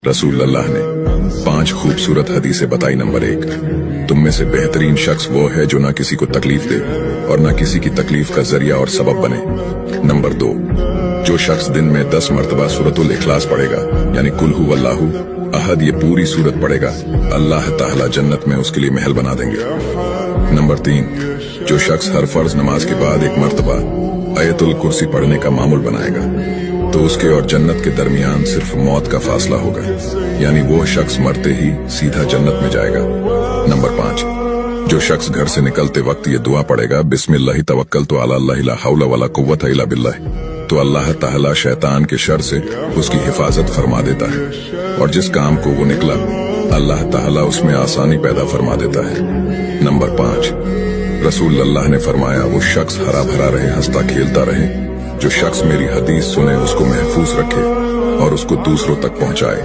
रसूल अल्लाह ने 5 खूबसूरत हदीसें बताई। नंबर 1, तुम में से बेहतरीन शख्स वो है जो ना किसी को तकलीफ दे और ना किसी की तकलीफ का जरिया और सबब बने। नंबर 2, जो शख्स दिन में 10 मरतबा सूरतुल इखलास पढ़ेगा यानी कुल हु अल्लाहु अहद, ये पूरी सूरत पढ़ेगा, अल्लाह ताला जन्नत में उसके लिए महल बना देंगे। नंबर 3, जो शख्स हर फर्ज नमाज के बाद 1 मरतबा आयतुल कुर्सी पढ़ने का मामूल बनाएगा तो उसके और जन्नत के दरमियान सिर्फ मौत का फासला होगा, यानी वो शख्स मरते ही सीधा जन्नत में जाएगा। नंबर 5, जो शख्स घर से निकलते वक्त ये दुआ पढ़ेगा, बिस्मिल्लाहि तवक्कलतु अला अल्लाह ला हौला वला कुव्वता इल्ला बिल्लाह, तो अल्लाह ताला शैतान के शर से उसकी हिफाजत फरमा देता है और जिस काम को वो निकला अल्लाह ताला उसमें आसानी पैदा फरमा देता है। नंबर 5, रसूल अल्लाह ने फरमाया, वो शख्स हरा भरा रहे, हंसता खेलता रहे, जो शख्स मेरी हदीस सुने उसको महफूज रखे और उसको दूसरों तक पहुंचाए।